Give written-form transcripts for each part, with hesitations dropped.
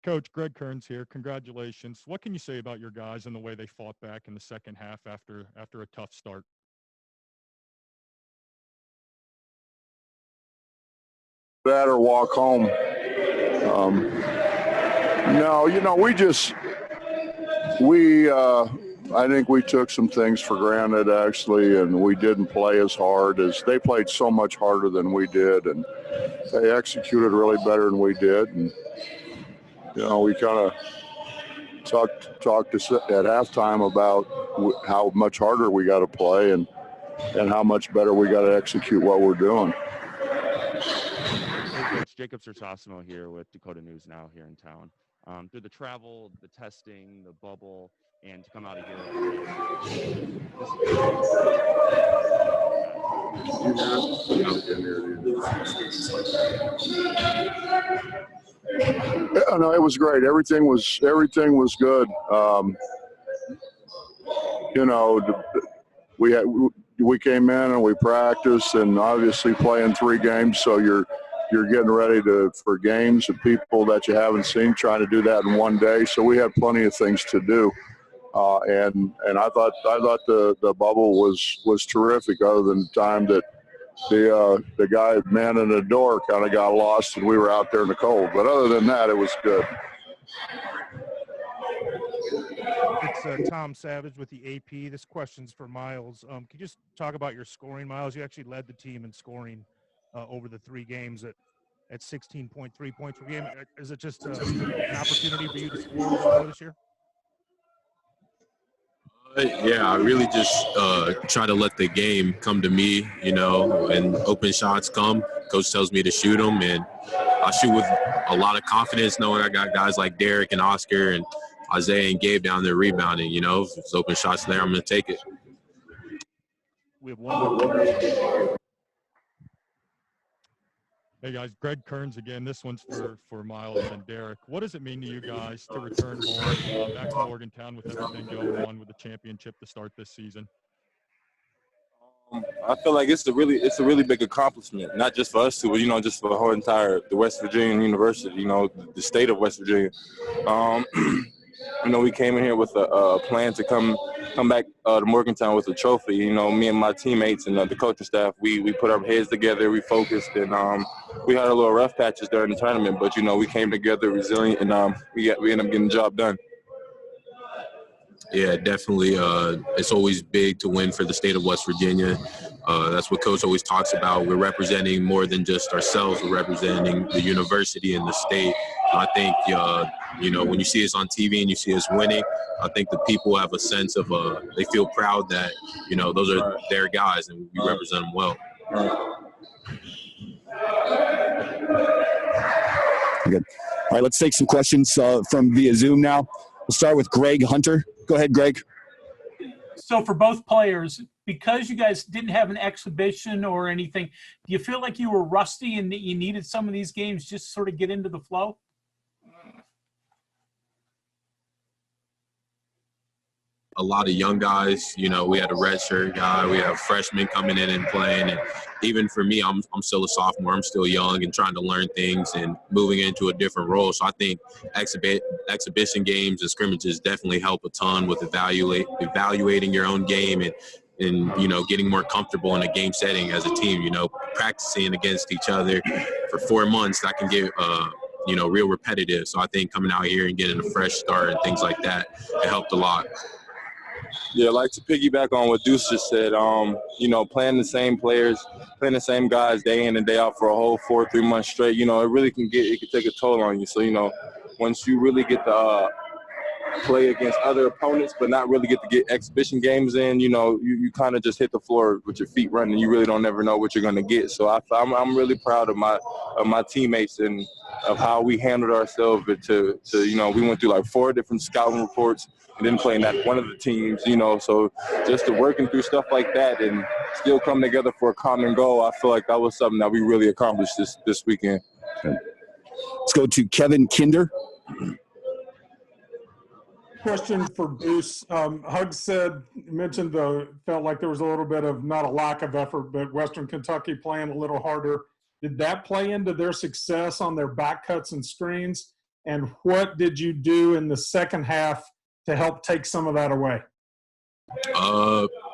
Coach Greg Kearns here. Congratulations. What can you say about your guys and the way they fought back in the second half after a tough start? That or walk home. No, I think we took some things for granted actually, and we didn't play as hard as they played. So much harder than we did, and they executed really better than we did. And we kind of talked at halftime about how much harder we got to play and how much better we got to execute what we're doing. Hey, Coach, Jacob Sertasimo here with Dakota News Now here in town. Through the travel, the testing, the bubble, and to come out of here. No, it was great. Everything was good. We came in and we practiced, and obviously playing 3 games, so you're getting ready for games and people that you haven't seen, trying to do that in one day. So we had plenty of things to do, and I thought the bubble was terrific. Other than the time that the guy manning the door kind of got lost and we were out there in the cold, but other than that, it was good. It's Tom Savage with the AP. This question's for Miles. Can you just talk about your scoring, Miles? You actually led the team in scoring over the 3 games at 16.3 points per game. Is it just an opportunity for you to score a little more this year? Yeah, I really just try to let the game come to me, and open shots come. Coach tells me to shoot them, and I shoot with a lot of confidence, knowing I got guys like Derek and Oscar and Isaiah and Gabe down there rebounding. If it's open shots there, I'm going to take it. We have one more. Hey guys, Greg Kearns again. This one's for Miles and Derek. What does it mean to you guys to return home back to Morgantown with everything going on with the championship to start this season? I feel like it's a really big accomplishment, not just for us two, but just for the whole the West Virginia University, the state of West Virginia. We came in here with a plan to come back to Morgantown with a trophy. Me and my teammates and the coaching staff, we put our heads together, we focused, and we had a little rough patches during the tournament, but we came together resilient, and we ended up getting the job done. Yeah, definitely. It's always big to win for the state of West Virginia. That's what Coach always talks about. We're representing more than just ourselves. We're representing the university and the state. And I think, when you see us on TV and you see us winning, I think the people have a sense of they feel proud that, those are their guys and we represent them well. Good. All right, let's take some questions from via Zoom now. We'll start with Greg Hunter. Go ahead, Greg. So for both players, because you guys didn't have an exhibition or anything, do you feel like you were rusty and that you needed some of these games just to sort of get into the flow? A lot of young guys, we had a redshirt guy, we have freshmen coming in and playing, and even for me, I'm still a sophomore, I'm still young and trying to learn things and moving into a different role. So I think exhibition games and scrimmages definitely help a ton with evaluating your own game and getting more comfortable in a game setting as a team. Practicing against each other for 4 months, that can get real repetitive. So I think coming out here and getting a fresh start and things like that, it helped a lot. Yeah, like to piggyback on what Deuce just said, playing the same players, playing the same guys day in and day out for a whole 3 months straight, it really can take a toll on you. So, once you really get to play against other opponents, but not really get to get exhibition games in, you kind of just hit the floor with your feet running. You really don't never know what you're going to get. So I'm really proud of my teammates and of how we handled ourselves. To we went through like 4 different scouting reports and then playing at one of the teams, so just to working through stuff like that and still come together for a common goal, I feel like that was something that we really accomplished this weekend. Okay. Let's go to Kevin Kinder. Question for Deuce. Hug mentioned felt like there was a little bit of, not a lack of effort, but Western Kentucky playing a little harder. Did that play into their success on their back cuts and screens? and what did you do in the second half to help take some of that away?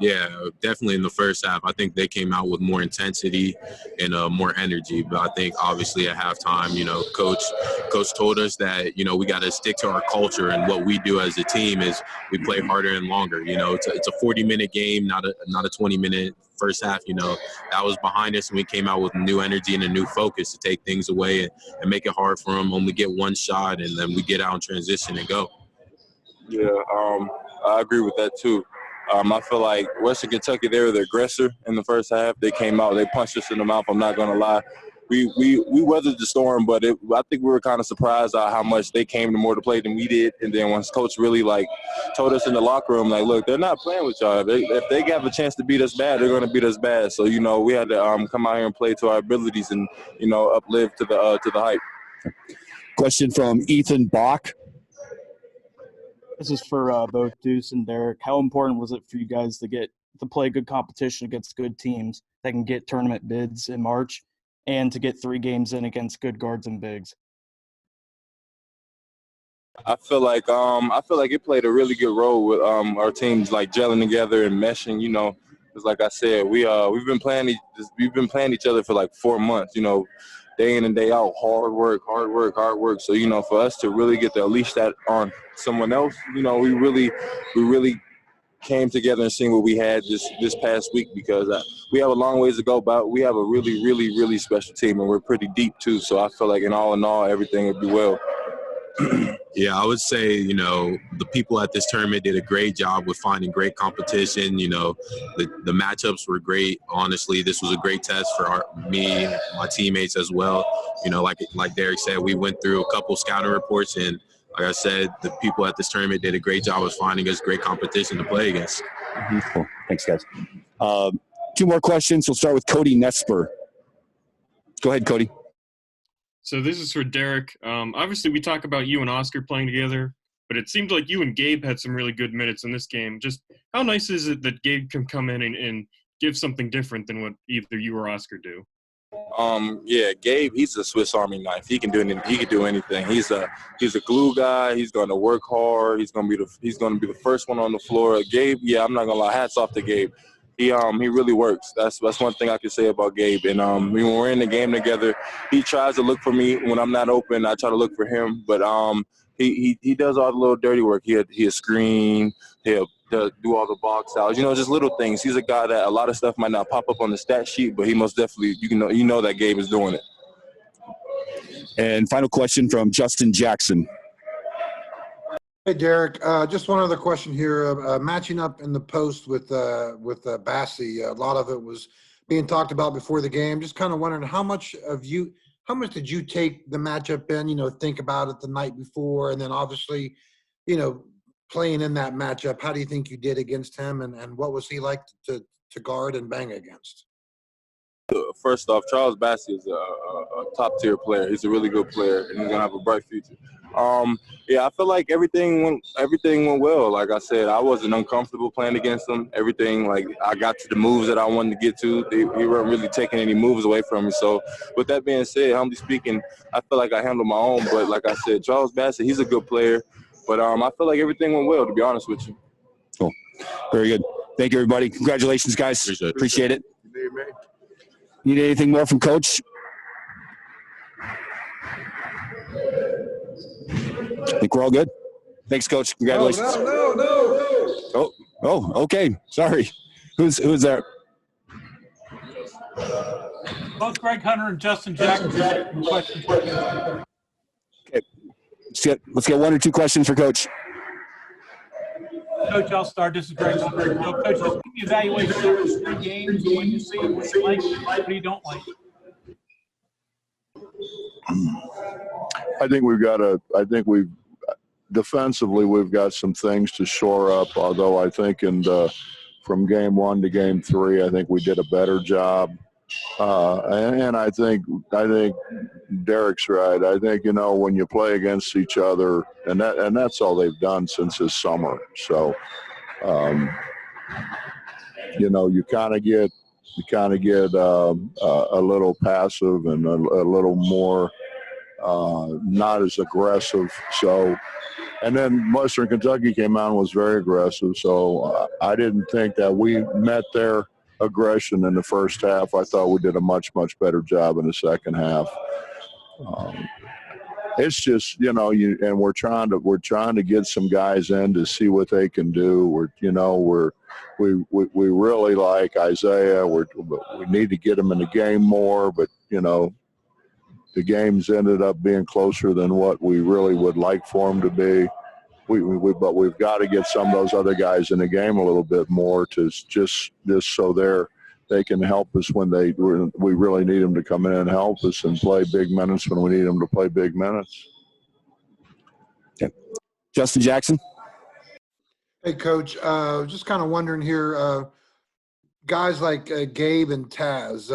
Yeah, definitely in the first half. I think they came out with more intensity and more energy. But I think obviously at halftime, coach told us that, we got to stick to our culture, and what we do as a team is we play harder and longer. It's a 40-minute game, not a 20-minute first half. That was behind us, and we came out with new energy and a new focus to take things away and make it hard for them. Only get one shot, and then we get out in transition and go. Yeah, I agree with that too. I feel like Western Kentucky, they were the aggressor in the first half. They came out, they punched us in the mouth. I'm not going to lie. We weathered the storm, but I think we were kind of surprised at how much they came to more to play than we did. And then once Coach really told us in the locker room, look, they're not playing with y'all. If they have a chance to beat us bad, they're going to beat us bad. So we had to come out here and play to our abilities and uplift to the hype. Question from Ethan Bach. This is for both Deuce and Derek. How important was it for you guys to play good competition against good teams that can get tournament bids in March, and to get 3 games in against good guards and bigs? I feel like it played a really good role with our teams gelling together and meshing. Because like I said, we've been playing each other for 4 months. Day in and day out, hard work. So, for us to really get to unleash that on someone else, we really came together and seen what we had this past week, because we have a long ways to go, but we have a really, really, really special team, and we're pretty deep too. So I feel like in all, everything would be well. Yeah, I would say, the people at this tournament did a great job with finding great competition. The matchups were great. Honestly, this was a great test for me and my teammates as well. Like Derek said, we went through a couple scouting reports, and like I said, the people at this tournament did a great job of finding us great competition to play against. Cool. Thanks, guys. 2 more questions. We'll start with Cody Nesper. Go ahead, Cody. So this is for Derek. Obviously, we talk about you and Oscar playing together, but it seemed like you and Gabe had some really good minutes in this game. Just how nice is it that Gabe can come in and give something different than what either you or Oscar do? Yeah, Gabe, he's a Swiss Army knife. He can do anything. He's a glue guy. He's going to work hard. He's going to be the first one on the floor. Gabe, yeah, I'm not going to lie. Hats off to Gabe. He really works. That's one thing I can say about Gabe. And when we're in the game together, he tries to look for me when I'm not open. I try to look for him, but he does all the little dirty work. He'll screen. He'll do all the box outs. Just little things. He's a guy that a lot of stuff might not pop up on the stat sheet, but he most definitely you know that Gabe is doing it. And final question from Justin Jackson. Hey, Derek, just one other question here. Matching up in the post with Bassey, a lot of it was being talked about before the game. Just kind of wondering how much did you take the matchup in, think about it the night before, and then obviously, playing in that matchup, how do you think you did against him, and what was he like to guard and bang against? First off, Charles Bassey is a top-tier player. He's a really good player, and he's going to have a bright future. Yeah, I feel like everything went well. Like I said, I wasn't uncomfortable playing against him. Everything, I got to the moves that I wanted to get to. He weren't really taking any moves away from me. So with that being said, humbly speaking, I feel like I handled my own. But like I said, Charles Bassey, he's a good player. But I feel like everything went well, to be honest with you. Cool. Very good. Thank you, everybody. Congratulations, guys. Appreciate it. Need anything more from Coach? I think we're all good. Thanks, Coach. Congratulations. No. Oh, okay. Sorry. Who's there? Both Greg Hunter and Justin Jackson. Okay. Let's get 1 or 2 questions for Coach. Coach, I'll start. This is Greg Hunter. Coach, just give me evaluation of those 3 games, what you see, what you like, what you don't like. I think defensively we've got some things to shore up, although I think from game 1 to game 3, I think we did a better job. And I think Derek's right. I think, when you play against each other, and that's all they've done since this summer. So, you kind of get a little passive and a little more not as aggressive. So, and then Western Kentucky came out and was very aggressive. So I didn't think that we met their aggression in the first half. I thought we did a much, much better job in the second half. It's just, and we're trying to get some guys in to see what they can do. We really like Isaiah. We need to get him in the game more, but the games ended up being closer than what we really would like for them to be. But we've got to get some of those other guys in the game a little bit more to just so they can help us when we really need them to come in and help us and play big minutes when we need them to play big minutes. Okay. Justin Jackson. Hey, Coach. Just kind of wondering here, guys like Gabe and Taz,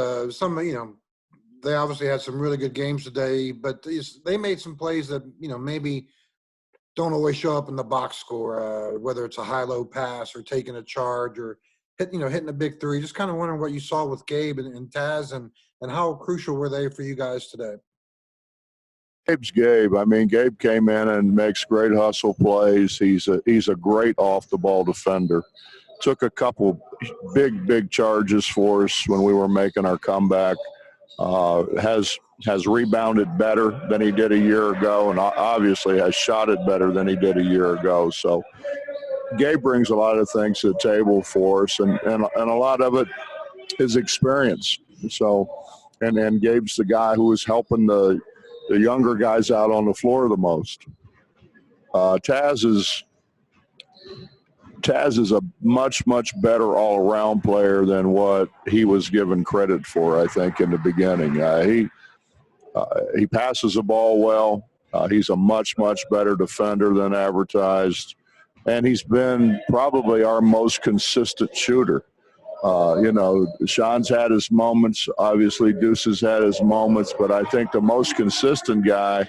they obviously had some really good games today, but they made some plays that, maybe don't always show up in the box score, whether it's a high-low pass or taking a charge or hitting a big three. Just kind of wondering what you saw with Gabe and Taz and how crucial were they for you guys today? Gabe's Gabe. I mean, Gabe came in and makes great hustle plays. He's a great off-the-ball defender. Took a couple big charges for us when we were making our comeback. Has rebounded better than he did a year ago, and obviously has shot it better than he did a year ago. So Gabe brings a lot of things to the table for us, and a lot of it is experience. So, and Gabe's the guy who is helping the younger guys out on the floor the most. Taz is a much better all-around player than what he was given credit for, I think, in the beginning. He passes the ball well. He's a much better defender than advertised. And he's been probably our most consistent shooter. Sean's had his moments. Obviously, Deuce has had his moments. But I think the most consistent guy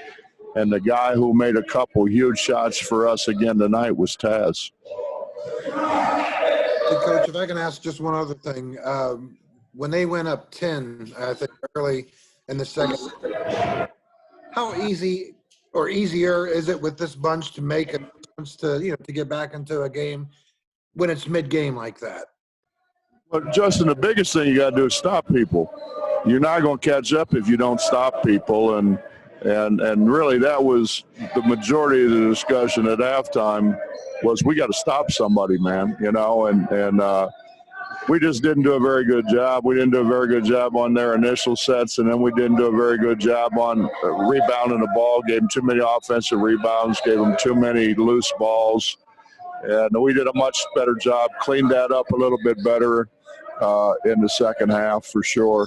and the guy who made a couple huge shots for us again tonight was Taz. Hey, Coach, if I can ask just one other thing. When they went up 10, I think early in the second, how easy or easier is it with this bunch to make a difference to get back into a game when it's mid-game like that? Well, Justin, the biggest thing you got to do is stop people. You're not going to catch up if you don't stop people, and really that was the majority of the discussion at halftime was we got to stop somebody, man, and we just didn't do a very good job. We didn't do a very good job on their initial sets, and then we didn't do a very good job on rebounding the ball, gave them too many offensive rebounds, gave them too many loose balls, and we did a much better job, cleaned that up a little bit better in the second half for sure.